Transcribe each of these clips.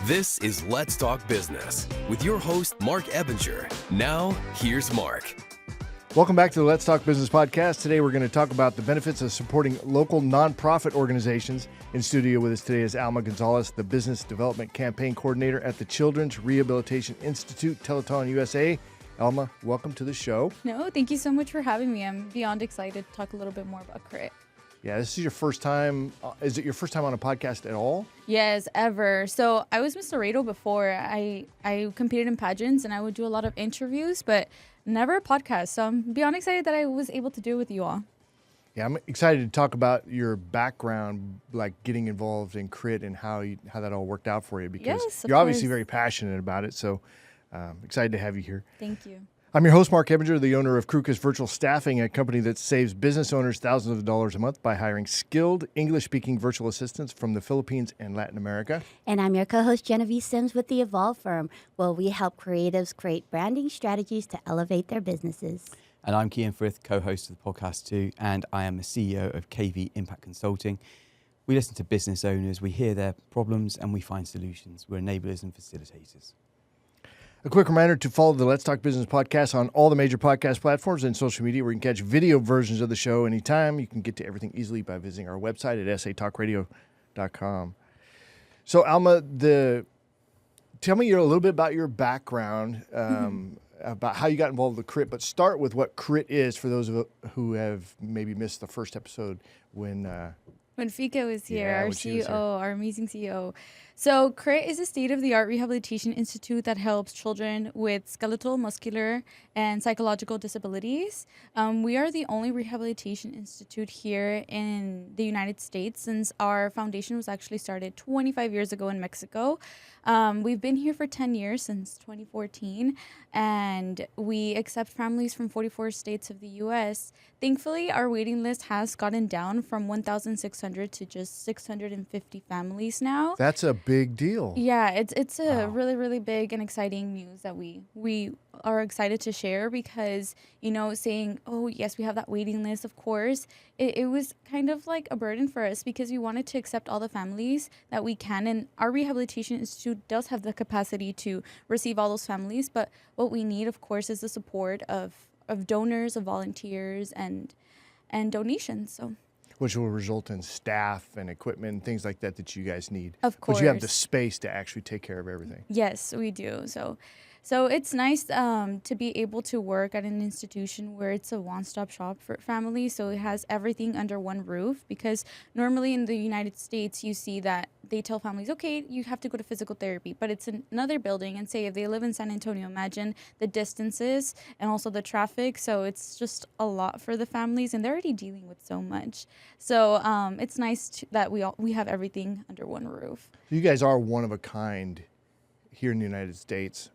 This is Let's Talk Business with your host, Marc Ebinger. Now, here's Marc. Welcome back to the Let's Talk Business podcast. Today, we're going to talk about the benefits of supporting local nonprofit organizations. In studio with us today is Alma Gonzalez, the Business Development Campaign Coordinator at the Children's Rehabilitation Institute, Teleton USA. Alma, welcome to the show. No, thank you so much for having me. I'm beyond excited to talk a little bit more about CRIT. Yeah, this is your first time. Is it your first time on a podcast at all? Yes, ever. So I was Miss Laredo before. I competed in pageants and I would do a lot of interviews, but never a podcast. So I'm beyond excited that I was able to do it with you all. Yeah, I'm excited to talk about your background, like getting involved in CRIT and how that all worked out for you, because Yes, of you're obviously course. very passionate about it. So excited to have you here. Thank you. I'm your host, Marc Ebinger, the owner of Krukus Virtual Staffing, a company that saves business owners thousands of dollars a month by hiring skilled English-speaking virtual assistants from the Philippines and Latin America. And I'm your co-host, Jenevy Sims with the Evolve Firm, where we help creatives create branding strategies to elevate their businesses. And I'm Kyan Frith, co-host of the podcast too, and I am the CEO of KV Impact Consulting. We listen to business owners, we hear their problems, and we find solutions. We're enablers and facilitators. A quick reminder to follow the Let's Talk Business podcast on all the major podcast platforms and social media, where you can catch video versions of the show anytime. You can get to everything easily by visiting our website at satalkradio.com. So, Alma, tell me a little bit about your background, about how you got involved with CRIT, but start with what CRIT is for those who have maybe missed the first episode when Fika was here, Yeah, our when she was CEO, here. our amazing CEO. So CRIT is a state-of-the-art rehabilitation institute that helps children with skeletal, muscular, and psychological disabilities. We are the only rehabilitation institute here in the United States, since our foundation was actually started 25 years ago in Mexico. We've been here for 10 years, since 2014, and we accept families from 44 states of the U.S. Thankfully, our waiting list has gotten down from 1,600 to just 650 families now. that's a big deal. Yeah, it's a Wow. really, really big and exciting news that we are excited to share, because, saying, oh, yes, we have that waiting list, of course, it was kind of like a burden for us, because we wanted to accept all the families that we can. And our Rehabilitation Institute does have the capacity to receive all those families. But what we need, of course, is the support of donors, of volunteers, and donations. So. Which will result in staff and equipment and things like that you guys need. Of But you have the course. space to actually take care of everything. Yes, we do. So it's nice to be able to work at an institution where it's a one-stop shop for families. So it has everything under one roof, because normally in the United States, you see that they tell families, okay, you have to go to physical therapy, but it's in another building. And say if they live in San Antonio, imagine the distances and also the traffic. So it's just a lot for the families, and they're already dealing with so much. So it's nice that we have everything under one roof. You guys are one of a kind here in the United States.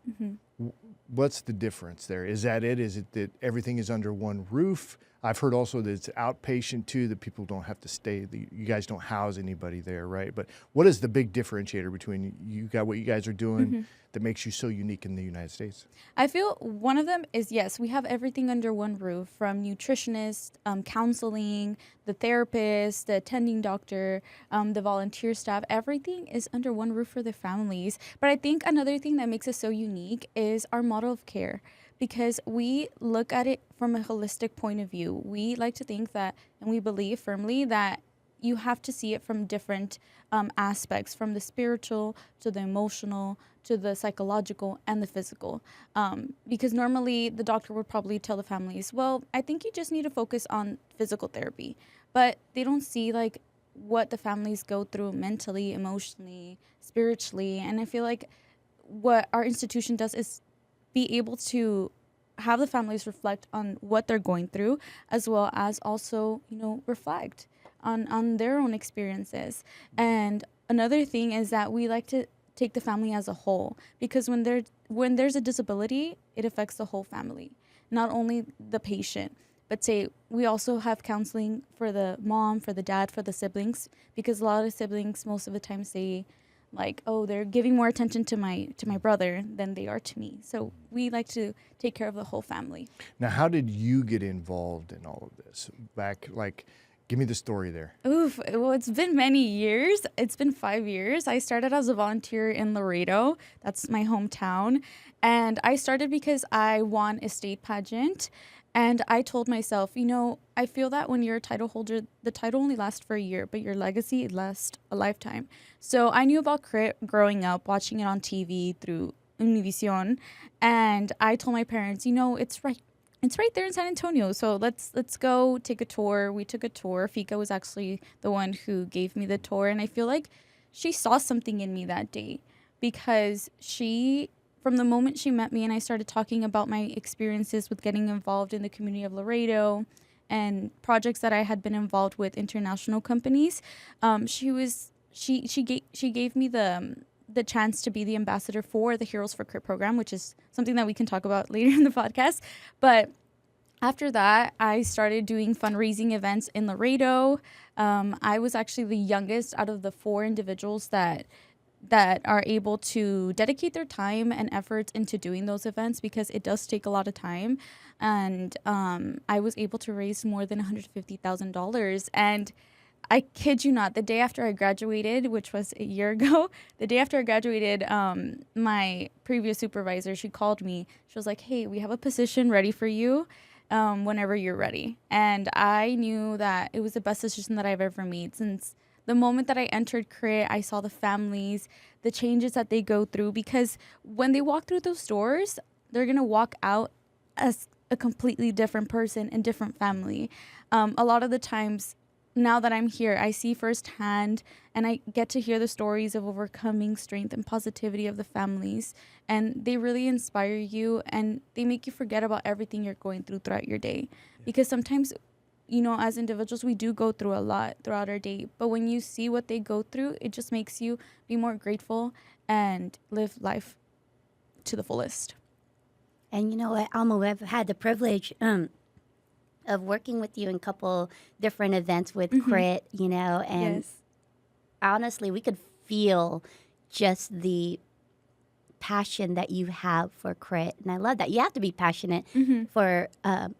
What's the difference there? Is that it? Is it that everything is under one roof? I've heard also that it's outpatient too, that people don't have to stay. You guys don't house anybody there, right? But what is the big differentiator between what you guys are doing that makes you so unique in the United States? I feel one of them is, yes, we have everything under one roof, from nutritionists, counseling, the therapist, the attending doctor, the volunteer staff. Everything is under one roof for the families. But I think another thing that makes us so unique is our model of care, because we look at it from a holistic point of view. We like to think that, and we believe firmly that you have to see it from different aspects, from the spiritual to the emotional to the psychological and the physical. Because normally the doctor would probably tell the families, well, I think you just need to focus on physical therapy. But they don't see like what the families go through mentally, emotionally, spiritually. And I feel like what our institution does is be able to have the families reflect on what they're going through, as well as also, reflect on their own experiences. And another thing is that we like to take the family as a whole, because when there's a disability, it affects the whole family, not only the patient. But say we also have counseling for the mom, for the dad, for the siblings, because a lot of siblings most of the time say, like, oh, they're giving more attention to my brother than they are to me. So we like to take care of the whole family. Now, how did you get involved in all of this? Back, like, Give me the story there. Oof. Well, it's been many years. It's been 5 years. I started as a volunteer in Laredo. That's my hometown. And I started because I won a state pageant. And I told myself, I feel that when you're a title holder, the title only lasts for a year, but your legacy lasts a lifetime. So I knew about CRIT growing up, watching it on TV through Univision. And I told my parents, it's right. It's right there in San Antonio. So let's go take a tour. We took a tour. Fika was actually the one who gave me the tour. And I feel like she saw something in me that day because from the moment she met me and I started talking about my experiences with getting involved in the community of Laredo and projects that I had been involved with international companies, she gave me the chance to be the ambassador for the Heroes for CRIT program, which is something that we can talk about later in the podcast. But after that, I started doing fundraising events in Laredo. I was actually the youngest out of the 4 individuals that are able to dedicate their time and efforts into doing those events because it does take a lot of time. And I was able to raise more than $150,000. And I kid you not, the day after I graduated, which was a year ago, my previous supervisor, she called me. She was like, hey, we have a position ready for you whenever you're ready. And I knew that it was the best decision that I've ever made since the moment that I entered CRIT. I saw the families, the changes that they go through, because when they walk through those doors, they're going to walk out as a completely different person and different family. A lot of the times, now that I'm here, I see firsthand and I get to hear the stories of overcoming strength and positivity of the families. And they really inspire you and they make you forget about everything you're going through throughout your day. Because sometimes, as individuals, we do go through a lot throughout our day. But when you see what they go through, it just makes you be more grateful and live life to the fullest. And you know what, Alma, I've had the privilege of working with you in a couple different events with CRIT, and Yes. honestly, we could feel just the passion that you have for CRIT. And I love that. You have to be passionate for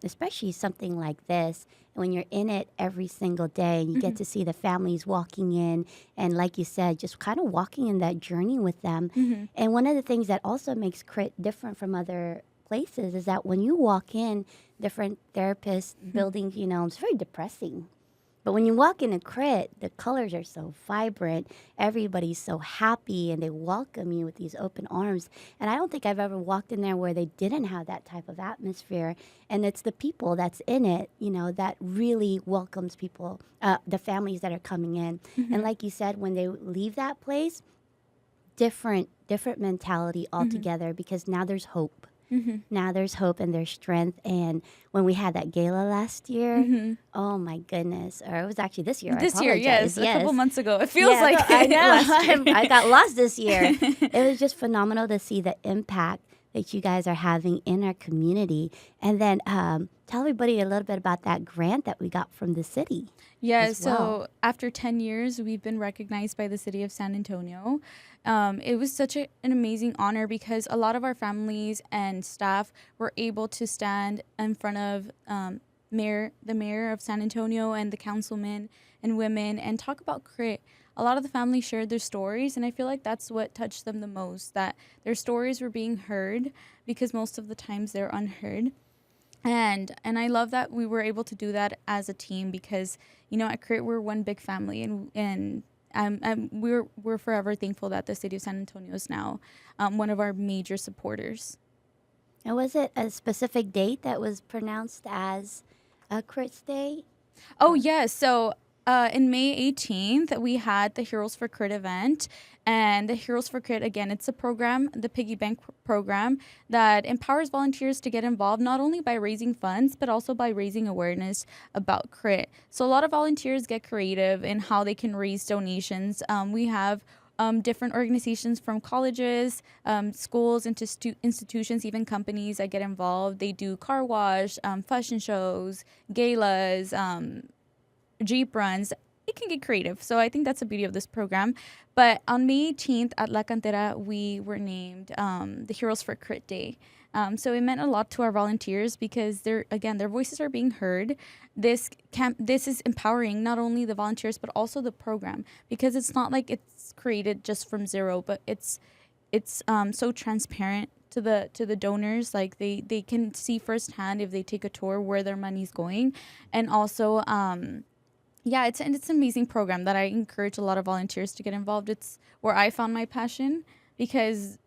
especially something like this. And when you're in it every single day and you get to see the families walking in and like you said, just kind of walking in that journey with them. And one of the things that also makes CRIT different from other places is that when you walk in different therapist buildings, it's very depressing. But when you walk in a CRIT, the colors are so vibrant. Everybody's so happy, and they welcome you with these open arms. And I don't think I've ever walked in there where they didn't have that type of atmosphere. And it's the people that's in it, that really welcomes people, the families that are coming in. And like you said, when they leave that place, different mentality altogether because now there's hope. Now there's hope and there's strength. And when we had that gala last year, oh my goodness, or it was actually this year. This year, yes. A couple months ago. It feels I know. Last year. I got lost this year. It was just phenomenal to see the impact that you guys are having in our community. And then tell everybody a little bit about that grant that we got from the city. Yeah, so after 10 years, we've been recognized by the city of San Antonio. It was such an amazing honor because a lot of our families and staff were able to stand in front of the mayor of San Antonio and the councilmen and women and talk about CRIT. A lot of the families shared their stories, and I feel like that's what touched them the most, that their stories were being heard because most of the times they're unheard. And I love that we were able to do that as a team because, at CRIT, we're one big family, and we're forever thankful that the city of San Antonio is now one of our major supporters. And was it a specific date that was pronounced as a CRIT's Day? Oh, yes. So in May 18th, we had the Heroes for CRIT event. And the Heroes for CRIT, again, it's a program, the piggy bank program, that empowers volunteers to get involved not only by raising funds, but also by raising awareness about CRIT. So a lot of volunteers get creative in how they can raise donations. We have different organizations from colleges, schools, institutions, even companies that get involved. They do car wash, fashion shows, galas, Jeep runs, it can get creative. So I think that's the beauty of this program. But on May 18th at La Cantera, we were named the Heroes for Crit Day. So it meant a lot to our volunteers because their voices are being heard. This is empowering not only the volunteers but also the program, because it's not like it's created just from zero, but it's so transparent to the donors. Like they can see firsthand if they take a tour where their money's going, and also it's an amazing program that I encourage a lot of volunteers to get involved. It's where I found my passion because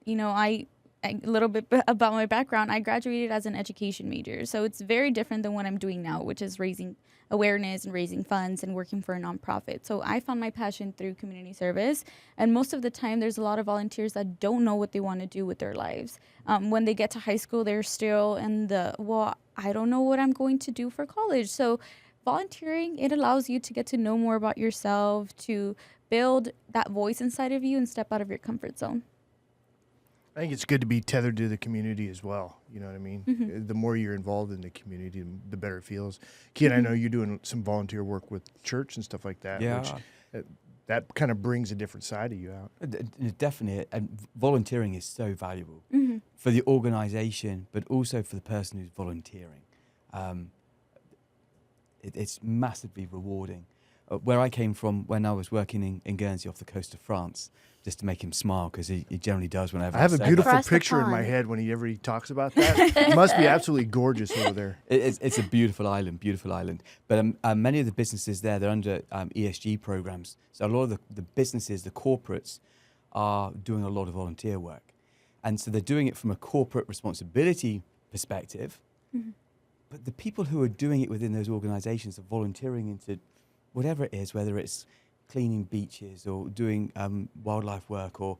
a little bit about my background. I graduated as an education major, so it's very different than what I'm doing now, which is raising awareness and raising funds and working for a nonprofit. So I found my passion through community service, and most of the time there's a lot of volunteers that don't know what they want to do with their lives. When they get to high school, they're still in I don't know what I'm going to do for college. So volunteering, it allows you to get to know more about yourself, to build that voice inside of you and step out of your comfort zone. I think it's good to be tethered to the community as well. You know what I mean? Mm-hmm. The more you're involved in the community, the better it feels. Kyan, I know you're doing some volunteer work with church and stuff like that. Yeah. Which, that kind of brings a different side of you out. Definitely. And volunteering is so valuable Mm-hmm. for the organisation, but also for the person who's volunteering. It's massively rewarding. Where I came from when I was working in Guernsey off the coast of France, just to make him smile, because he generally does whenever I have a say beautiful Across the picture in my pond. head whenever he talks about that. It must be absolutely gorgeous over there. It's a beautiful island. But many of the businesses there, they're under ESG programs. So a lot of the businesses, the corporates, are doing a lot of volunteer work. And so they're doing it from a corporate responsibility perspective. Mm-hmm. But the people who are doing it within those organizations are volunteering into whatever it is, whether it's cleaning beaches or doing wildlife work or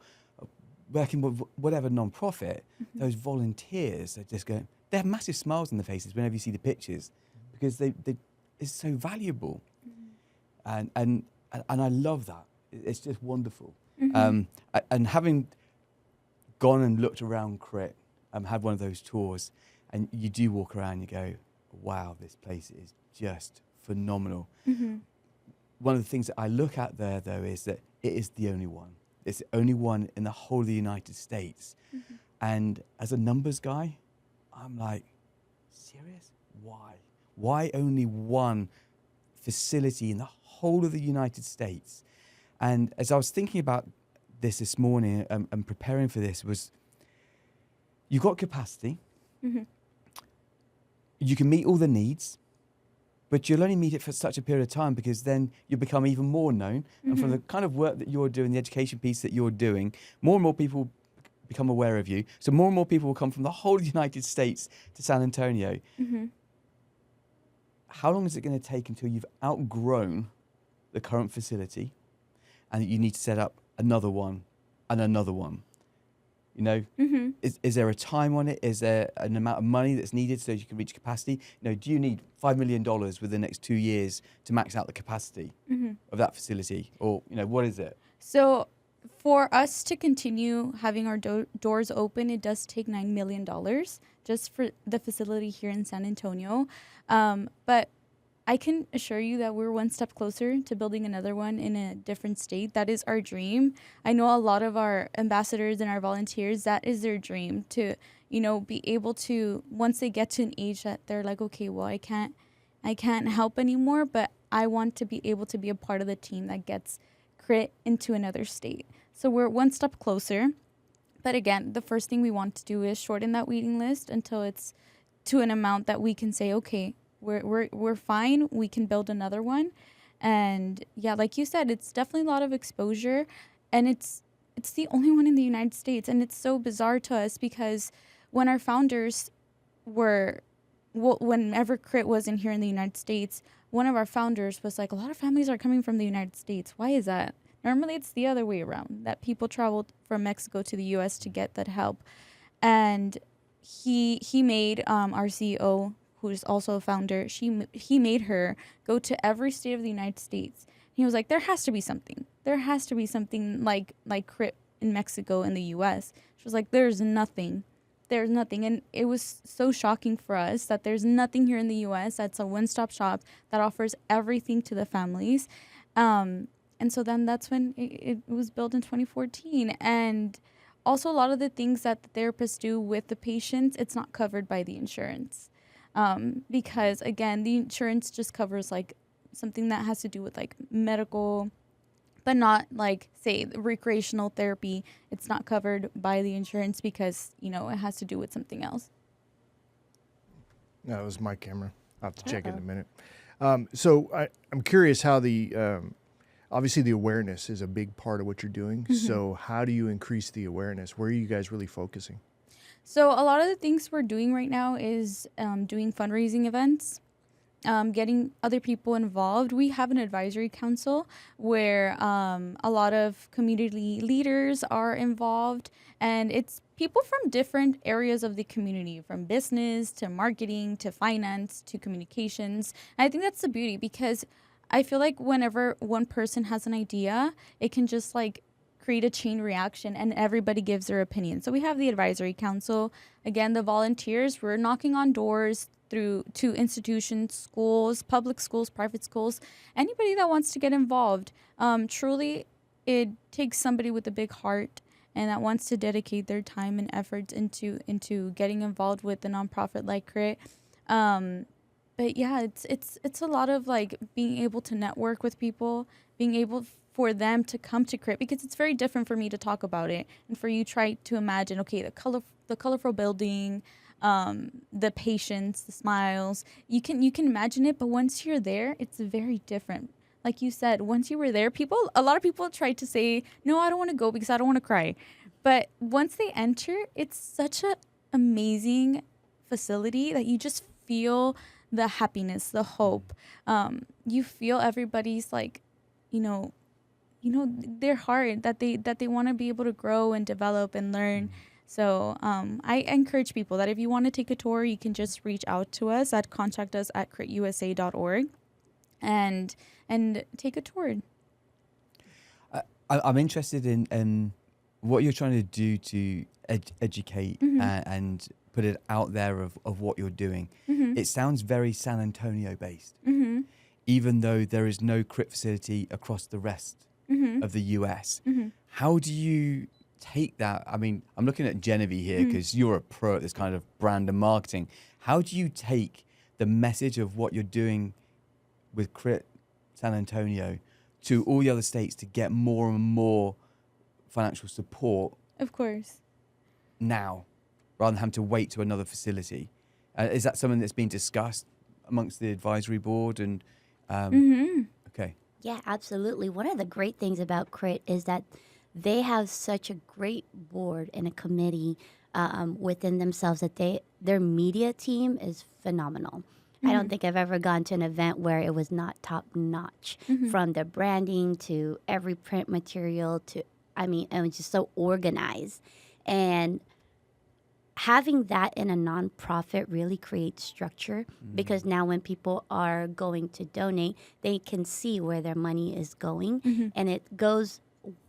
working with whatever non-profit. Mm-hmm. Those volunteers are just going, they have massive smiles on their faces whenever you see the pictures, because it's so valuable. Mm-hmm. And I love that. It's just wonderful. Mm-hmm. And having gone and looked around Crit, had one of those tours, and you do walk around, you go, wow, this place is just phenomenal. Mm-hmm. One of the things that I look at there, though, is that it is the only one. It's the only one in the whole of the United States. Mm-hmm. And as a numbers guy, I'm like, serious? Why? Why only one facility in the whole of the United States? And as I was thinking about this morning and preparing for this, was you've got capacity. Mm-hmm. You can meet all the needs, but you'll only meet it for such a period of time, because then you become even more known. Mm-hmm. And from the kind of work that you're doing, the education piece that you're doing, more and more people become aware of you. So more and more people will come from the whole of the United States to San Antonio. Mm-hmm. How long is it going to take until you've outgrown the current facility and that you need to set up another one and another one? You know, Mm-hmm. is there a time on it? Is there an amount of money that's needed so you can reach capacity? You know, do you need $5 million within the next 2 years to max out the capacity Mm-hmm. of that facility? Or, you know, what is it? So for us to continue having our doors open, it does take $9 million just for the facility here in San Antonio. But I can assure you that we're one step closer to building another one in a different state. That is our dream. I know a lot of our ambassadors and our volunteers, that is their dream, to, you know, be able to, once they get to an age that they're like, okay, well, I can't help anymore, but I want to be able to be a part of the team that gets Crit into another state. So we're one step closer. But again, the first thing we want to do is shorten that waiting list until it's to an amount that we can say, okay, we're fine. We can build another one. And yeah, like you said, it's definitely a lot of exposure, and it's the only one in the United States. And it's so bizarre to us because when our founders whenever Crit wasn't here in the United States, one of our founders was like, a lot of families are coming from the United States. Why is that? Normally it's the other way around, that people traveled from Mexico to the U.S. to get that help. And he made our CEO, who is also a founder, he made her go to every state of the United States. He was like, there has to be something. There has to be something like Crit in Mexico and the U.S. She was like, there's nothing. There's nothing. And it was so shocking for us that there's nothing here in the U.S. that's a one-stop shop that offers everything to the families. And so then that's when it was built in 2014. And also a lot of the things that the therapists do with the patients, it's not covered by the insurance. Because again, the insurance just covers like something that has to do with like medical, but not like say recreational therapy. It's not covered by the insurance because, you know, it has to do with something else. No, it was my camera. I'll have to check it in a minute. So I'm curious how obviously the awareness is a big part of what you're doing. Mm-hmm. So how do you increase the awareness? Where are you guys really focusing? So a lot of the things we're doing right now is doing fundraising events, getting other people involved. We have an advisory council where a lot of community leaders are involved, and it's people from different areas of the community, from business to marketing to finance to communications. And I think that's the beauty, because I feel like whenever one person has an idea, it can just like create a chain reaction and everybody gives their opinion. So we have the advisory council. Again, the volunteers, we're knocking on doors to institutions, schools, public schools, private schools, anybody that wants to get involved. Truly, it takes somebody with a big heart and that wants to dedicate their time and efforts into getting involved with a nonprofit like CRIT. But yeah, it's a lot of like being able to network with people, being able for them to come to CRIT, because it's very different for me to talk about it and for you try to imagine, okay, the colorful building, the patients, the smiles. You can imagine it, but once you're there, it's very different. Like you said, once you were there, a lot of people tried to say, no, I don't want to go because I don't want to cry. But once they enter, it's such an amazing facility that you just feel the happiness, the hope. You feel everybody's like, you know, their heart that they want to be able to grow and develop and learn. So I encourage people that if you want to take a tour, you can just reach out to us contact us at critusa.org and take a tour. I'm interested in what you're trying to do to educate and put it out there of what you're doing. Mm-hmm. It sounds very San Antonio based, even though there is no CRIT facility across the rest of the US. Mm-hmm. How do you take that? I mean, I'm looking at Jenevy here because you're a pro at this kind of brand and marketing. How do you take the message of what you're doing with CRIT San Antonio to all the other states to get more and more financial support? Of course. Now, rather than having to wait to another facility. Is that something that's been discussed amongst the advisory board? And okay. Yeah, absolutely. One of the great things about CRIT is that they have such a great board and a committee within themselves that their media team is phenomenal. I don't think I've ever gone to an event where it was not top notch, from the branding to every print material to, it was just so organized. And having that in a nonprofit really creates structure, because now when people are going to donate, they can see where their money is going, and it goes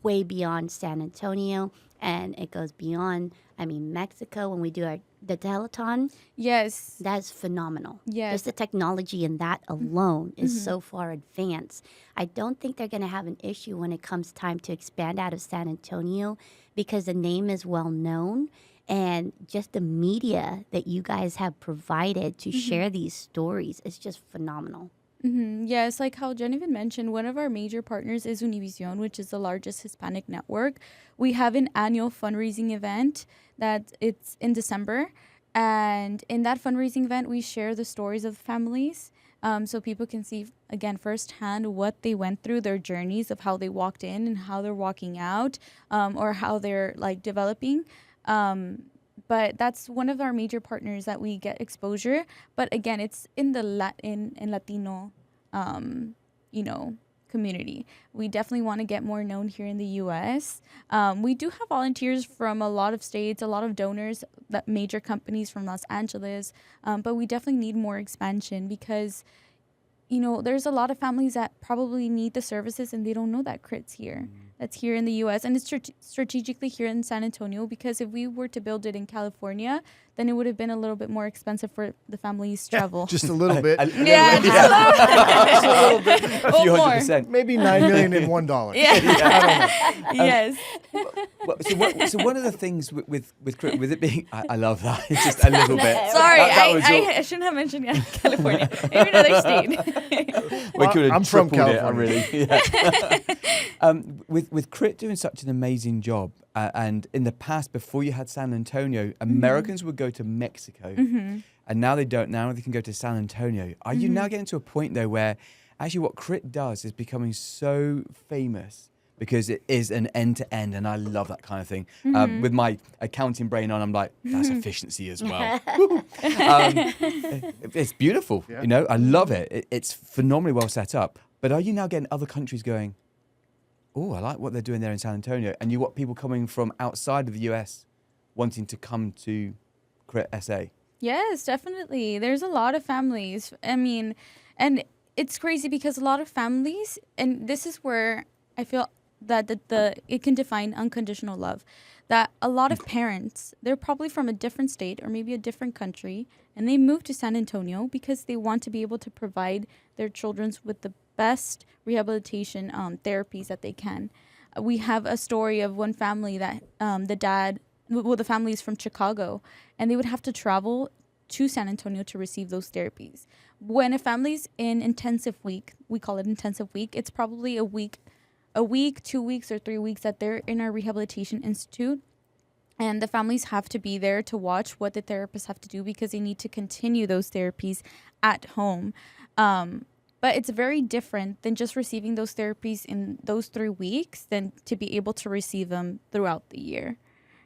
way beyond San Antonio, and it goes beyond, Mexico when we do the Teleton. Yes. That's phenomenal. Yes. Just the technology in that alone is so far advanced. I don't think they're going to have an issue when it comes time to expand out of San Antonio, because the name is well known. And just the media that you guys have provided to share these stories is just phenomenal. Yeah, it's like how Jenevy mentioned, one of our major partners is Univision, which is the largest Hispanic network. We have an annual fundraising event that it's in December. And in that fundraising event, we share the stories of families. So people can see, again, firsthand what they went through, their journeys of how they walked in and how they're walking out, or how they're like developing. But that's one of our major partners that we get exposure. But again, it's in the Latino, community. We definitely want to get more known here in the U.S. We do have volunteers from a lot of states, a lot of donors, major companies from Los Angeles. But we definitely need more expansion because, there's a lot of families that probably need the services and they don't know that CRIT's here. that's here in the U.S. and it's strategically here in San Antonio, because if we were to build it in California, then it would have been a little bit more expensive for the family's travel. Just a little bit. Yeah, just a little bit. A few $100,000. Maybe $9 million and $1. Yeah. Yes. So one of the things with it being, I love that. It's just a little bit. Sorry, That was all- I shouldn't have mentioned California. Maybe another state. We could have I'm from tripled it, California. with Crit doing such an amazing job, and in the past, before you had San Antonio, Americans would go to Mexico, and now they don't. Now they can go to San Antonio. Are you now getting to a point though where actually what Crit does is becoming so famous because it is an end-to-end, and I love that kind of thing. With my accounting brain on, I'm like, that's efficiency as well. It's beautiful, Yeah. you know. I love it. It's phenomenally well set up. But are you now getting other countries going, oh, I like what they're doing there in San Antonio, and you got people coming from outside of the US wanting to come to Crit SA? Yes, definitely. There's a lot of families. I mean, and it's crazy because a lot of families, and this is where I feel that it can define unconditional love. That a lot of parents, they're probably from a different state or maybe a different country, and they move to San Antonio because they want to be able to provide their children with the best rehabilitation therapies that they can. We have a story of one family that the family is from Chicago, and they would have to travel to San Antonio to receive those therapies. When a family's in intensive week, we call it intensive week, it's probably a week, 2 weeks, or 3 weeks that they're in our rehabilitation institute. And the families have to be there to watch what the therapists have to do because they need to continue those therapies at home. But it's very different than just receiving those therapies in those 3 weeks than to be able to receive them throughout the year.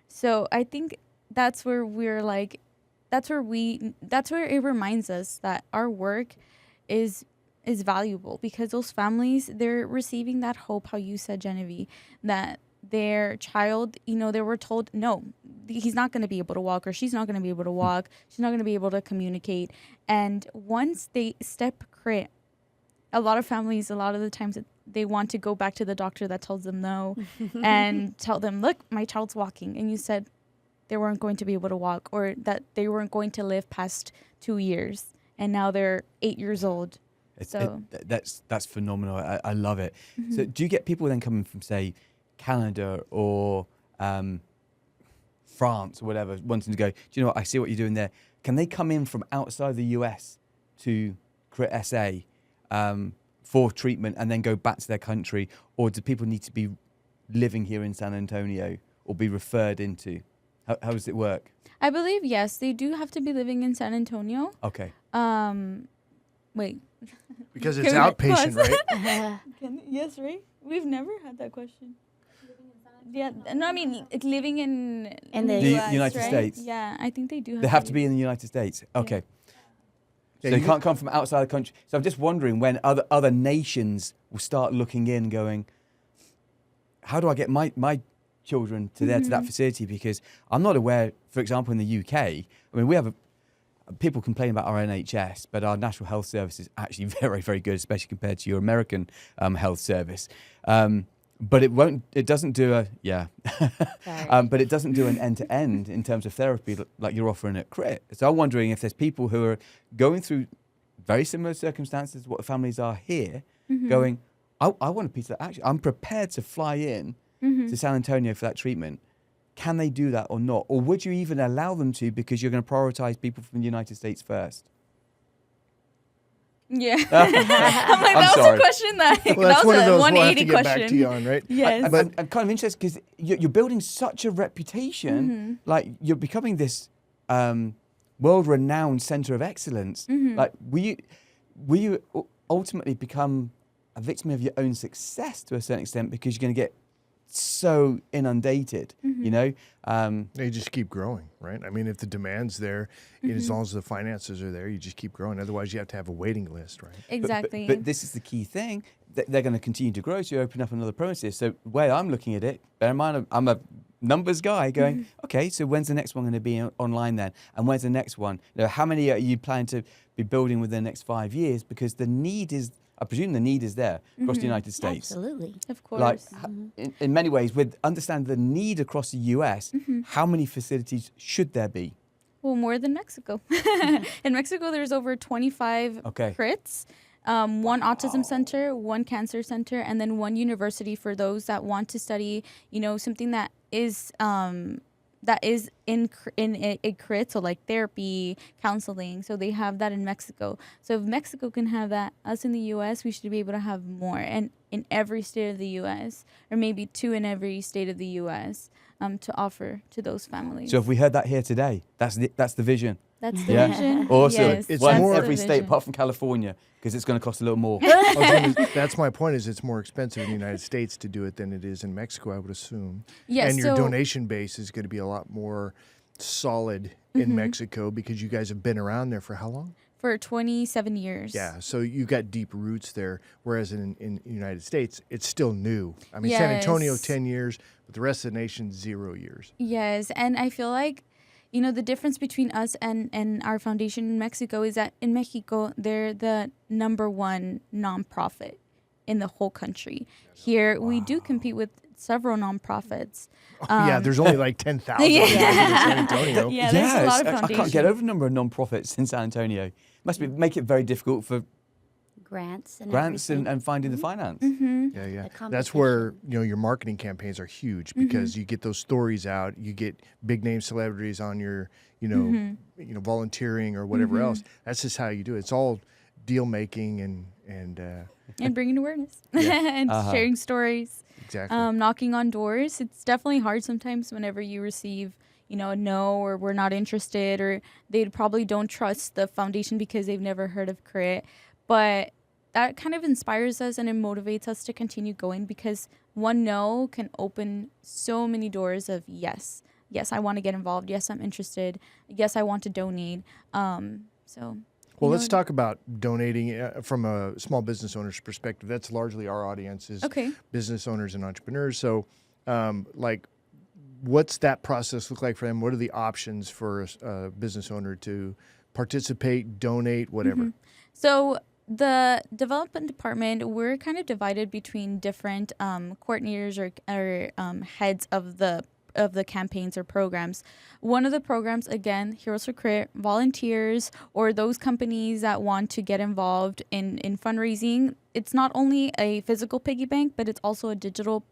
So I think that's where that's where it reminds us that our work is valuable, because those families, they're receiving that hope, how you said, Jenevy, that their child, they were told, no, he's not going to be able to walk, or she's not going to be able to walk. She's not going to be able to communicate. And once they step Crit, a lot of families, a lot of the times they want to go back to the doctor that tells them no and tell them, look, my child's walking. And you said they weren't going to be able to walk, or that they weren't going to live past 2 years. And now they're 8 years old. That's phenomenal. I love it. So do you get people then coming from, say, Canada or France or whatever, wanting to go, do you know what, I see what you're doing there. Can they come in from outside the US to Crit SA for treatment and then go back to their country? Or do people need to be living here in San Antonio or be referred into? How does it work? I believe, yes, they do have to be living in San Antonio. Okay. Wait. Because it's outpatient, right? Yes, right? We've never had that question. Yeah, no, I mean, living in the US, United right? States. Yeah, I think they do. They have to be in the United States. Okay. Yeah, So you can't come from outside the country. So I'm just wondering when other nations will start looking in, going, how do I get my children to that facility? Because I'm not aware, for example, in the UK, I mean, we have people complain about our NHS, but our National Health Service is actually very, very good, especially compared to your American health service. But it doesn't do but it doesn't do an end-to-end in terms of therapy like you're offering at Crit. So I'm wondering if there's people who are going through very similar circumstances to what the families are here, going, I want a piece of that action. I'm prepared to fly in to San Antonio for that treatment. Can they do that or not? Or would you even allow them to, because you're going to prioritize people from the United States first? Yeah. I'm like, that was a question that, Well, that's that one was of a those we'll have 180 to get question. back to you on, right? Yes. I'm kind of interested because you're building such a reputation, like you're becoming this world-renowned center of excellence. Like, will you ultimately become a victim of your own success to a certain extent because you're going to get so inundated, you know? They just keep growing, right? I mean, if the demand's there, as long as the finances are there, you just keep growing. Otherwise, you have to have a waiting list, right? Exactly. But this is the key thing. They're going to continue to grow, so you open up another premises. So the way I'm looking at it, bear in mind, I'm a numbers guy going, okay, so when's the next one going to be online then? And when's the next one? You know, how many are you planning to be building within the next 5 years? Because the need is, I presume the need is there across the United States. Absolutely. Of course. Like, in many ways, with understand the need across the US, how many facilities should there be? Well, more than Mexico. In Mexico, there's over 25 Okay. crits, one autism center, one cancer center, and then one university for those that want to study, something that is in a crit, so like therapy, counseling. So they have that in Mexico. So if Mexico can have that, us in the U.S., we should be able to have more, and in every state of the U.S., or maybe 2 in every state of the U.S., to offer to those families. So if we heard that here today, that's the vision. That's the Yeah. vision. Awesome. Yes, It's One in more- every the state vision. apart from California, because it's going to cost a little more. That's my point. Is it's more expensive in the United States to do it than it is in Mexico, I would assume. Yes, and your so- donation base is going to be a lot more solid in Mexico because you guys have been around there for how long? For 27 years. Yeah, so you got deep roots there, whereas in the United States, it's still new. I mean, San Antonio, Yes. 10 years, but the rest of the nation, 0 years. Yes, and I feel like, the difference between us and our foundation in Mexico is that in Mexico, they're the #1 nonprofit in the whole country. Here, we do compete with several nonprofits. Yeah, there's only like 10,000 Yeah. in San Antonio. Yeah, there's a lot of I can't foundations. get over the number of non-profits in San Antonio. Make it very difficult for Grants and grants everything. and finding the finance. Yeah. The That's where your marketing campaigns are huge because you get those stories out. You get big name celebrities on your, volunteering or whatever else. That's just how you do it. It's all deal making and And bringing awareness and sharing stories. exactly. Knocking on doors. It's definitely hard sometimes whenever you receive, a no, or we're not interested, or they probably don't trust the foundation because they've never heard of CRIT. But that kind of inspires us and it motivates us to continue going because one no can open so many doors of yes. Yes, I want to get involved. Yes, I'm interested. Yes, I want to donate. Well, let's talk about donating from a small business owner's perspective. That's largely our audience is Okay. business owners and entrepreneurs. So, what's that process look like for them? What are the options for a business owner to participate, donate, whatever? So the development department, we're kind of divided between different coordinators or heads of the campaigns or programs. One of the programs, again, Heroes for Crit, volunteers or those companies that want to get involved in fundraising. It's not only a physical piggy bank, but it's also a digital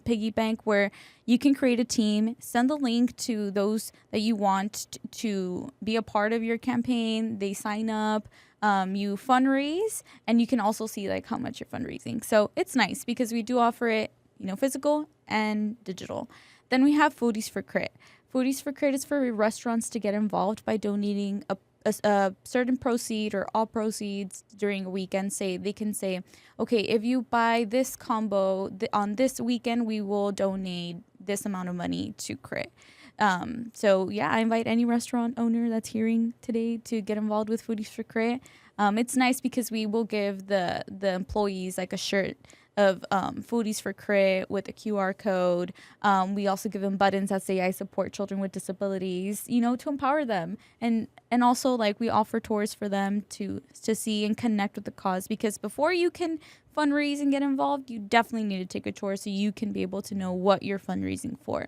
piggy bank where you can create a team, send the link to those that you want to be a part of your campaign. They sign up, you fundraise, and you can also see like how much you're fundraising. So it's nice because we do offer it, physical and digital. Then we have Foodies for Crit. Foodies for Crit is for restaurants to get involved by donating a certain proceed or all proceeds during a weekend. They can say, okay, if you buy this combo on this weekend, we will donate this amount of money to Crit. I invite any restaurant owner that's hearing today to get involved with Foodies for Crit. It's nice because we will give the employees like a shirt of Foodies for Crit with a QR code. We also give them buttons that say I support children with disabilities, to empower them. And also like we offer tours for them to see and connect with the cause, because before you can fundraise and get involved, you definitely need to take a tour so you can be able to know what you're fundraising for.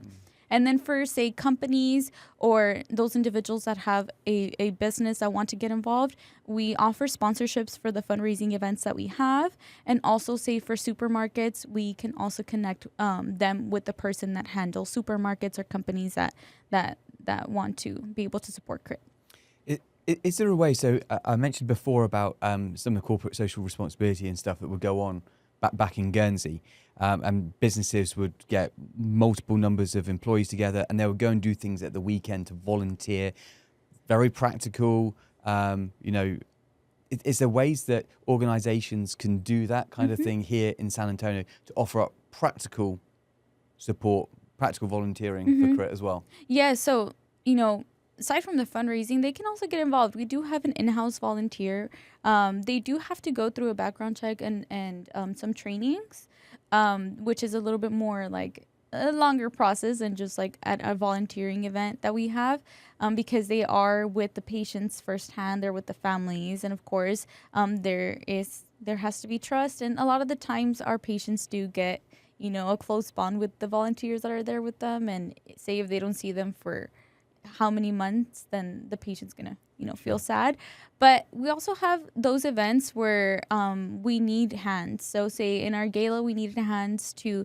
And then for, say, companies or those individuals that have a business that want to get involved, we offer sponsorships for the fundraising events that we have. And also, say, for supermarkets, we can also connect them with the person that handles supermarkets or companies that want to be able to support CRIT. Is there a way, so I mentioned before about some of the corporate social responsibility and stuff that would go on back in Guernsey, and businesses would get multiple numbers of employees together and they would go and do things at the weekend to volunteer, very practical, is there ways that organizations can do that kind of thing here in San Antonio to offer up practical support, practical volunteering for CRIT as well? Yeah, so, aside from the fundraising, they can also get involved. We do have an in-house volunteer. They do have to go through a background check and some trainings, which is a little bit more like a longer process than just like at a volunteering event that we have, because they are with the patients firsthand, they're with the families, and of course there has to be trust, and a lot of the times our patients do get, you know, a close bond with the volunteers that are there with them, and say if they don't see them for how many months, then the patient's gonna, you know, feel sad. But we also have those events where we need hands. So say in our gala, we needed hands to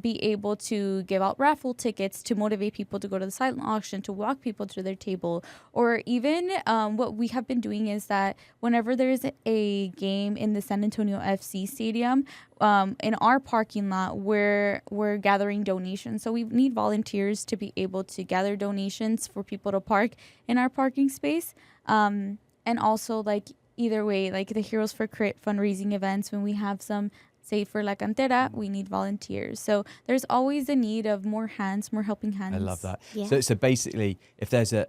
be able to give out raffle tickets, to motivate people to go to the silent auction, to walk people to their table. Or even what we have been doing is that whenever there's a game in the San Antonio FC stadium, in our parking lot, we're gathering donations. So we need volunteers to be able to gather donations for people to park in our parking space. And also, like, either way, like the Heroes for Crit fundraising events, when we have some, say for La Cantera, we need volunteers. So there's always a need of more hands, more helping hands. I love that. Yeah. So basically, if there's a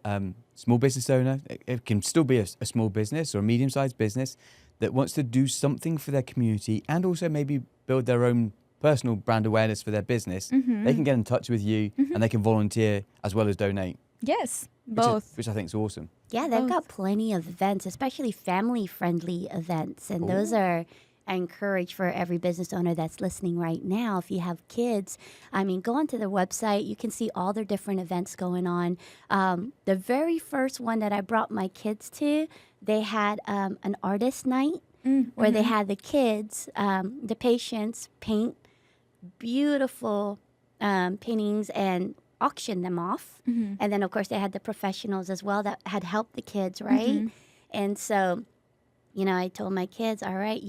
small business owner, it can still be a small business or a medium-sized business that wants to do something for their community and also maybe build their own personal brand awareness for their business, they can get in touch with you and they can volunteer as well as donate. Yes, both. Which I think is awesome. Yeah, they've got plenty of events, especially family-friendly events. And those are, I encourage for every business owner that's listening right now, if you have kids, I mean, go onto their website. You can see all their different events going on. The very first one that I brought my kids to, they had an artist night where they had the kids, the patients, paint beautiful paintings and auction them off. And then, of course, they had the professionals as well that had helped the kids, right? And so, you know, I told my kids, all right,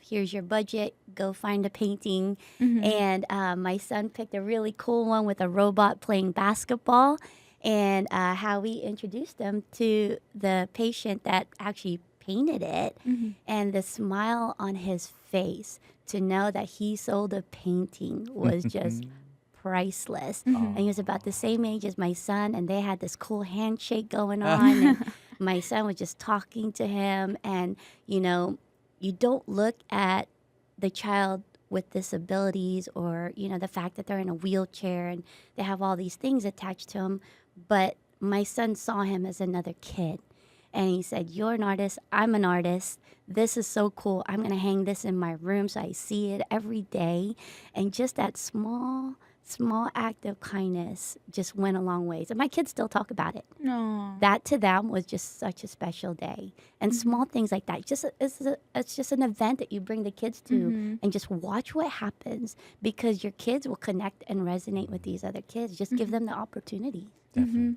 here's your budget, go find a painting. And my son picked a really cool one with a robot playing basketball, and how we introduced them to the patient that actually painted it, and the smile on his face to know that he sold a painting was just priceless. And he was about the same age as my son, and they had this cool handshake going on. And my son was just talking to him. And, you know, you don't look at the child with disabilities or, you know, the fact that they're in a wheelchair and they have all these things attached to them. But my son saw him as another kid. And he said, you're an artist, I'm an artist. This is so cool. I'm going to hang this in my room so I see it every day. And just that small act of kindness just went a long ways. And my kids still talk about it. No. That to them was just such a special day. And small things like that. It's just an event that you bring the kids to and just watch what happens, because your kids will connect and resonate with these other kids. Just give them the opportunity. Definitely.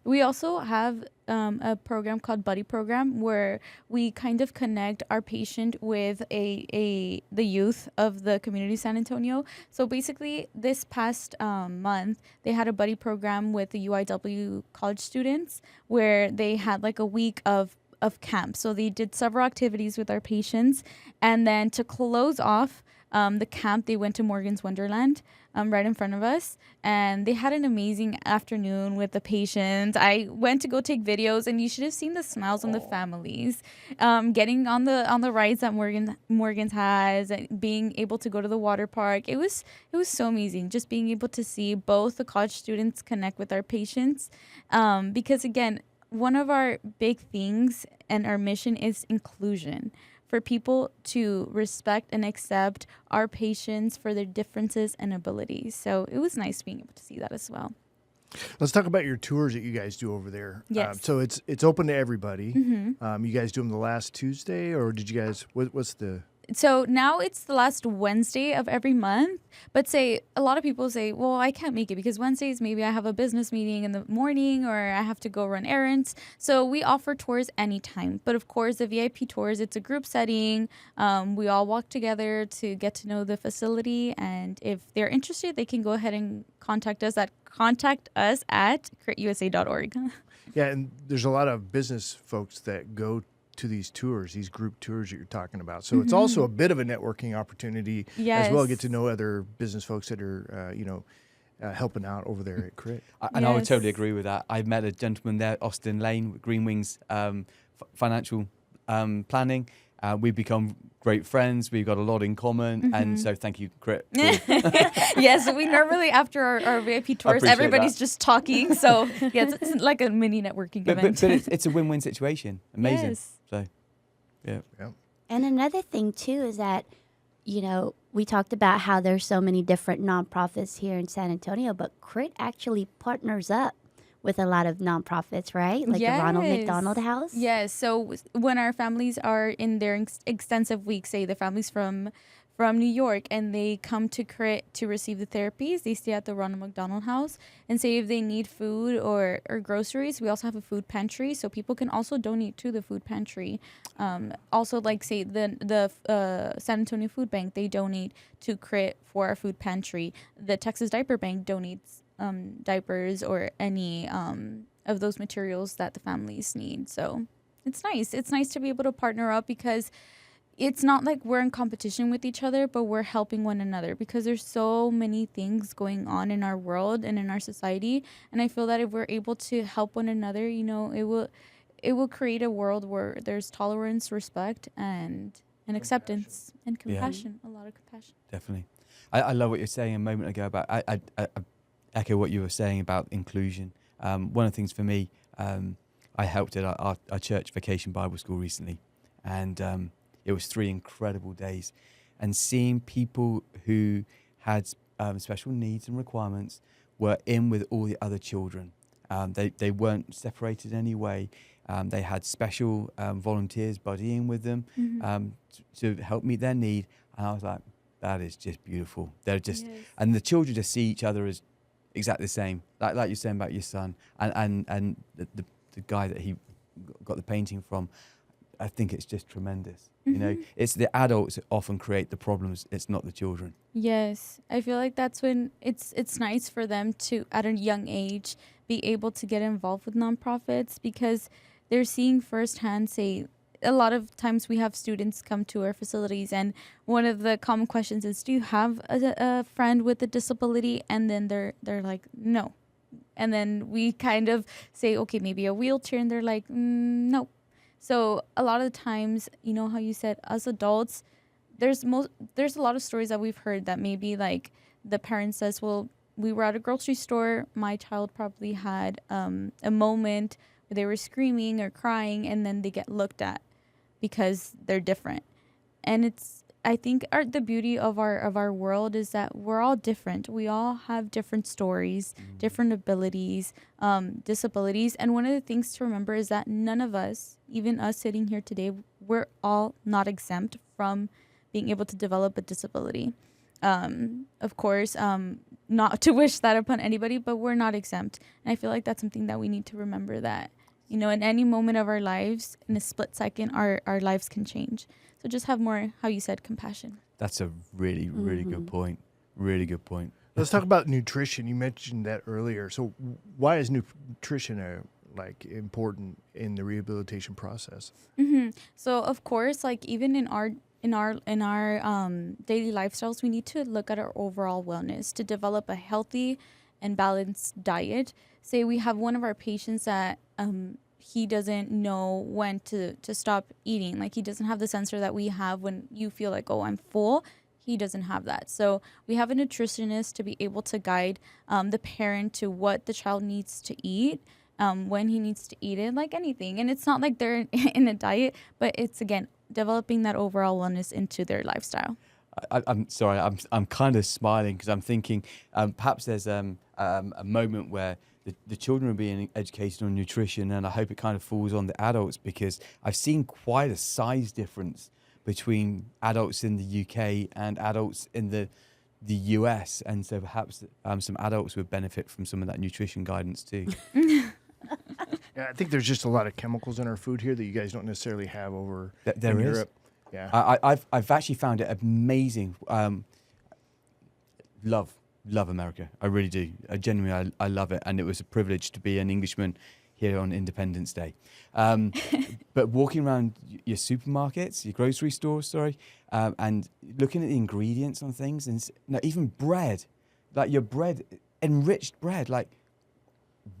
We also have a program called Buddy Program, where we kind of connect our patient with the youth of the community of San Antonio. So basically, this past month, they had a buddy program with the UIW college students, where they had like a week of camp. So they did several activities with our patients, and then to close off the camp, they went to Morgan's Wonderland, right in front of us, and they had an amazing afternoon with the patients. I went to go take videos, and you should have seen the smiles on the families, getting on the rides that Morgan's has, and being able to go to the water park. It was so amazing, just being able to see both the college students connect with our patients, because again, one of our big things and our mission is inclusion, for people to respect and accept our patients for their differences and abilities. So it was nice being able to see that as well. Let's talk about your tours that you guys do over there. Yes. So it's open to everybody. You guys do them the last Tuesday, or did you guys, what's the... So now it's the last Wednesday of every month. But say a lot of people say, well, I can't make it because Wednesdays, maybe I have a business meeting in the morning or I have to go run errands. So we offer tours anytime. But of course, the VIP tours, it's a group setting. We all walk together to get to know the facility. And if they're interested, they can go ahead and contact us at critusa.org. Yeah, and there's a lot of business folks that go to these tours, these group tours that you're talking about. So it's also a bit of a networking opportunity as well. Get to know other business folks that are, helping out over there at Crit. And I would totally agree with that. I met a gentleman there, Austin Lane, with Green Wings Financial Planning, We've become great friends. We've got a lot in common. And so thank you, Crit. Yes, we normally, after our VIP tours, appreciate everybody's that. just talking. So, yeah, it's like a mini networking event. But it's a win-win situation. Amazing. Yes. So, yeah. And another thing too is that, we talked about how there's so many different nonprofits here in San Antonio, but Crit actually partners up with a lot of nonprofits, right? Like the Ronald McDonald House. Yes. So when our families are in their extensive week, say the families from New York, and they come to Crit to receive the therapies, they stay at the Ronald McDonald House. And say if they need food or groceries, we also have a food pantry, so people can also donate to the food pantry. Also, like say the San Antonio Food Bank, they donate to Crit for our food pantry. The Texas Diaper Bank donates diapers or any of those materials that the families need. So it's nice. It's nice to be able to partner up, because it's not like we're in competition with each other, but we're helping one another, because there's so many things going on in our world and in our society. And I feel that if we're able to help one another, it will create a world where there's tolerance, respect, and acceptance and compassion. A lot of compassion. Definitely. I love what you're saying a moment ago about, I echo what you were saying about inclusion. One of the things for me, I helped at our church vacation Bible school recently, and it was 3 incredible days, and seeing people who had special needs and requirements were in with all the other children. They weren't separated in any way. They had special volunteers buddying with them to help meet their need, and I was like, that is just beautiful. They're just, and the children just see each other as exactly the same, like you're saying about your son and the guy that he got the painting from. I think it's just tremendous. It's the adults that often create the problems. It's not the children. Yes, I feel like that's when it's nice for them to, at a young age, be able to get involved with nonprofits, because they're seeing firsthand. Say, a lot of times we have students come to our facilities, and one of the common questions is, do you have a friend with a disability? And then they're like, no. And then we kind of say, okay, maybe a wheelchair, and they're like, no. So a lot of the times, how you said, as adults, there's a lot of stories that we've heard that maybe like the parent says, well, we were at a grocery store, my child probably had a moment where they were screaming or crying, and then they get looked at because they're different. And I think the beauty of our world is that we're all different. We all have different stories, different abilities, disabilities. And one of the things to remember is that none of us, even us sitting here today, we're all not exempt from being able to develop a disability. Of course, not to wish that upon anybody, but we're not exempt. And I feel like that's something that we need to remember, that, in any moment of our lives, in a split second, our lives can change. So just have more, how you said, compassion. That's a really, really good point. Really good point. Let's talk about nutrition. You mentioned that earlier. So why is nutrition important in the rehabilitation process? So of course, like even in our daily lifestyles, we need to look at our overall wellness to develop a healthy and balanced diet. Say we have one of our patients that he doesn't know when to stop eating. Like, he doesn't have the sensor that we have when you feel like, oh, I'm full. He doesn't have that. So we have a nutritionist to be able to guide the parent to what the child needs to eat, when he needs to eat it, like anything. And it's not like they're in a diet, but it's, again, developing that overall wellness into their lifestyle. I'm sorry, I'm kind of smiling because I'm thinking perhaps there's a moment where the children are being educated on nutrition, and I hope it kind of falls on the adults, because I've seen quite a size difference between adults in the UK and adults in the US, and so perhaps some adults would benefit from some of that nutrition guidance too. Yeah, I think there's just a lot of chemicals in our food here that you guys don't necessarily have over There in is. Europe. Yeah, I've actually found it amazing. Love America. I really do. Genuinely, I love it, and it was a privilege to be an Englishman here on Independence Day. But walking around your supermarkets, your grocery stores, and looking at the ingredients on things, and even bread, like your bread, enriched bread, like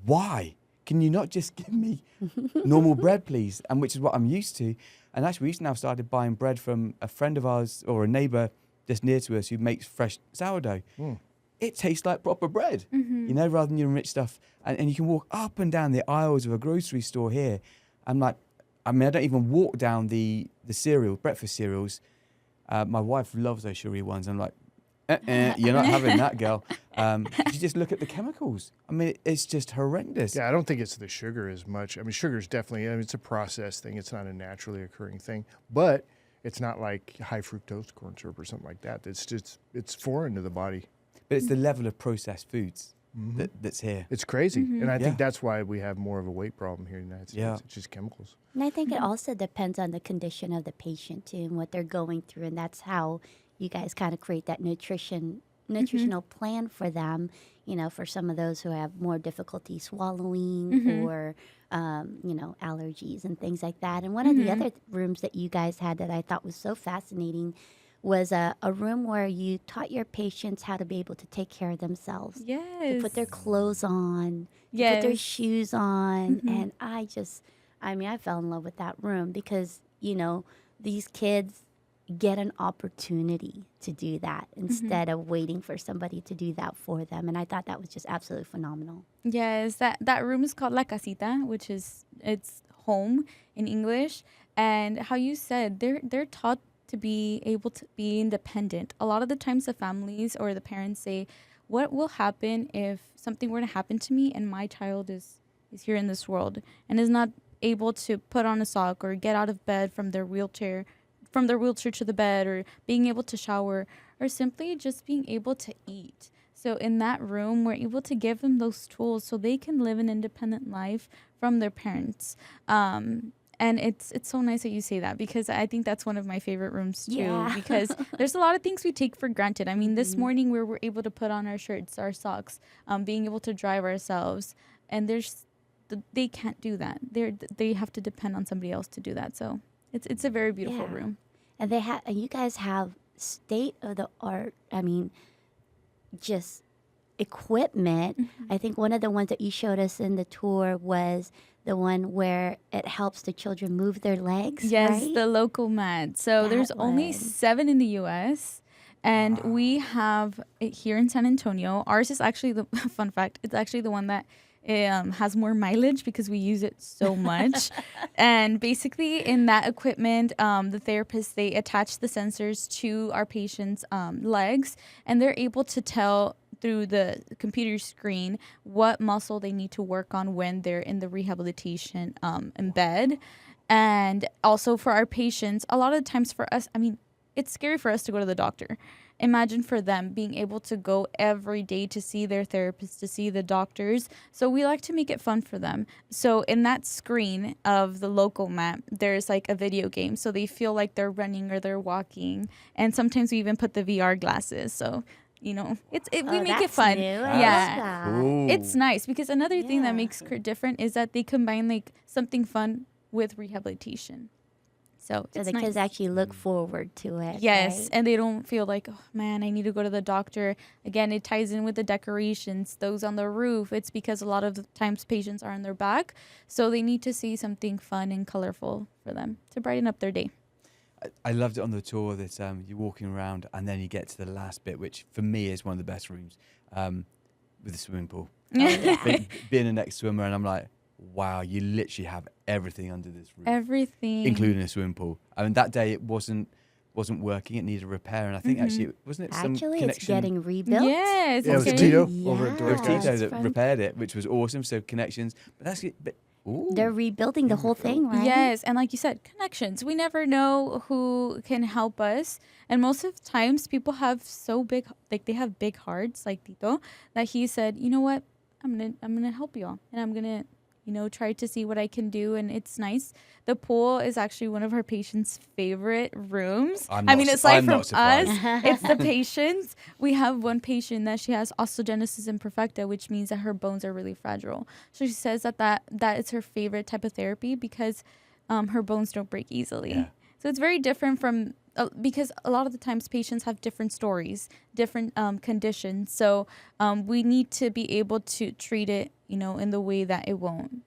why? can you not just give me normal bread, please? And which is what I'm used to. And actually, we now started buying bread from a friend of ours or a neighbour just near to us who makes fresh sourdough. It tastes like proper bread, you know, rather than your rich stuff. And you can walk up and down the aisles of a grocery store here. I'm like, I mean, I don't even walk down the breakfast cereals. My wife loves those sugary ones. I'm like, you're not having that, girl. You just look at the chemicals. I mean, it's just horrendous. Yeah, I don't think it's the sugar as much. I mean, sugar is definitely, it's a processed thing. It's not a naturally occurring thing. But it's not like high fructose corn syrup or something like that. It's foreign to the body. But it's the level of processed foods that's here. It's crazy. And I think that's why we have more of a weight problem here in the United States. Yeah. It's just chemicals. And I think it also depends on the condition of the patient too and what they're going through. And that's how you guys kind of create that nutritional plan for them, you know, for some of those who have more difficulty swallowing or, you know, allergies and things like that. And one of the other rooms that you guys had that I thought was so fascinating was a room where you taught your patients how to be able to take care of themselves. Yes. To put their clothes on, to put their shoes on. And I fell in love with that room because, you know, these kids get an opportunity to do that instead of waiting for somebody to do that for them. And I thought that was just absolutely phenomenal. Yes, that room is called La Casita, which is it's home in English. And how you said, they're taught to be able to be independent. A lot of the times the families or the parents say, what will happen if something were to happen to me and my child is here in this world and is not able to put on a sock or get out of bed from their wheelchair to the bed, or being able to shower, or simply just being able to eat. So in that room, we're able to give them those tools so they can live an independent life from their parents. And it's so nice that you say that, because I think that's one of my favorite rooms too, because there's a lot of things we take for granted. I mean, this morning we were able to put on our shirts, our socks, being able to drive ourselves, and they can't do that. They have to depend on somebody else to do that. So it's a very beautiful room. And you guys have state of the art, I mean, just equipment. I think one of the ones that you showed us in the tour was the one where it helps the children move their legs. Yes, right? the local mat. So there's only 7 in the U.S., and we have it here in San Antonio. Ours is actually the fun fact. It's actually the one that has more mileage because we use it so much. And basically in that equipment, the therapists, they attach the sensors to our patients' legs, and they're able to tell through the computer screen what muscle they need to work on when they're in the rehabilitation in bed. And also for our patients, a lot of the times for us, I mean, it's scary for us to go to the doctor. Imagine for them being able to go every day to see their therapist, to see the doctors. So we like to make it fun for them. So in that screen of the local mat, there's like a video game. So they feel like they're running or they're walking. And sometimes we even put the VR glasses. So, you know, we make it fun. New. Yeah. Cool. It's nice because another thing that makes it different is that they combine like something fun with rehabilitation. So the nice. kids actually look forward to it. Yes, right? and they don't feel like, oh man, I need to go to the doctor. Again, it ties in with the decorations, those on the roof. It's because a lot of the times patients are on their back, so they need to see something fun and colorful for them to brighten up their day. I loved it on the tour that you're walking around and then you get to the last bit, which for me is one of the best rooms, with the swimming pool. Being an ex-swimmer, and I'm like, wow, you literally have everything under this roof. Everything. Including a swimming pool. I mean, that day it wasn't working. It needed a repair. And I think actually, wasn't it some Actually, connection? it's getting rebuilt. Yes. Yeah, it was it's Tito getting- over at It Direct was Guys. Tito That's that right. repaired it, which was awesome. So connections. But that's it. But, ooh. They're rebuilding the whole thing, right? Yes, and like you said, connections. We never know who can help us, and most of the times people have so big, like they have big hearts, like Tito, that he said, you know what, I'm gonna help you all, and I'm gonna, you know, try to see what I can do, and it's nice. The pool is actually one of our patients' favorite rooms. I'm I mean, not aside I'm from not surprised. us, it's the patients. We have one patient that she has osteogenesis imperfecta, which means that her bones are really fragile. So she says that is her favorite type of therapy because her bones don't break easily. Yeah. So it's very different from because a lot of the times patients have different stories, different conditions. So we need to be able to treat it, in the way that it won't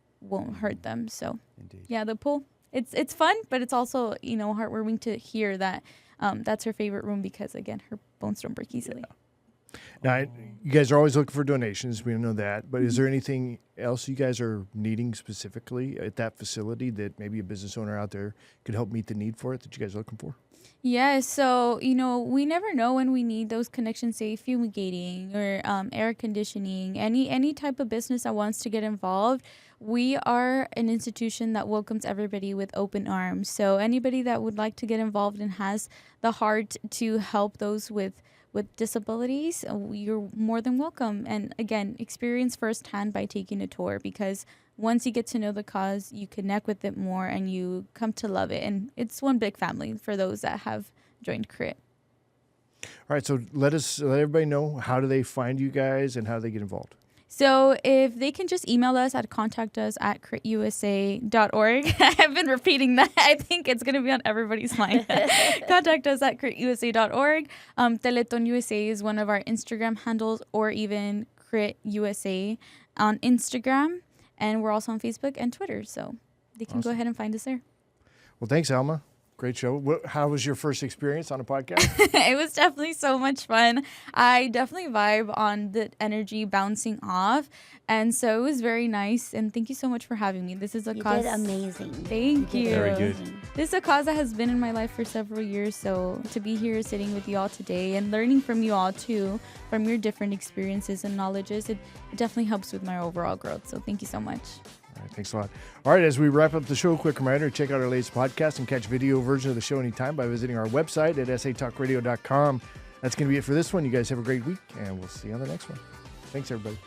hurt them. So Indeed. yeah, the pool, it's fun, but it's also, heartwarming to hear that that's her favorite room because, again, her bones don't break easily. Yeah. Now, you guys are always looking for donations. We know that. But is there anything else you guys are needing specifically at that facility that maybe a business owner out there could help meet the need for it that you guys are looking for? Yeah, so, we never know when we need those connections, say fumigating or air conditioning, any type of business that wants to get involved. We are an institution that welcomes everybody with open arms. So anybody that would like to get involved and has the heart to help those with disabilities, you're more than welcome. And again, experience firsthand by taking a tour, because once you get to know the cause, you connect with it more and you come to love it. And it's one big family for those that have joined CRIT. All right, so let everybody know, how do they find you guys and how do they get involved? So if they can just email us at contactus@critusa.org. I've been repeating that. I think it's going to be on everybody's mind. Contact us at critusa.org. Teleton USA is one of our Instagram handles, or even Crit USA on Instagram. And we're also on Facebook and Twitter. So they can go ahead and find us there. Well, thanks, Alma. Great show. How was your first experience on a podcast? It was definitely so much fun. I definitely vibe on the energy bouncing off. And so it was very nice. And thank you so much for having me. This is a cause. You did amazing. Thank you. Very good. This is a cause that has been in my life for several years. So to be here sitting with you all today and learning from you all too, from your different experiences and knowledges, it definitely helps with my overall growth. So thank you so much. All right, thanks a lot. All right, as we wrap up the show, quick reminder, check out our latest podcast and catch video version of the show anytime by visiting our website at satalkradio.com. That's going to be it for this one. You guys have a great week, and we'll see you on the next one. Thanks, everybody.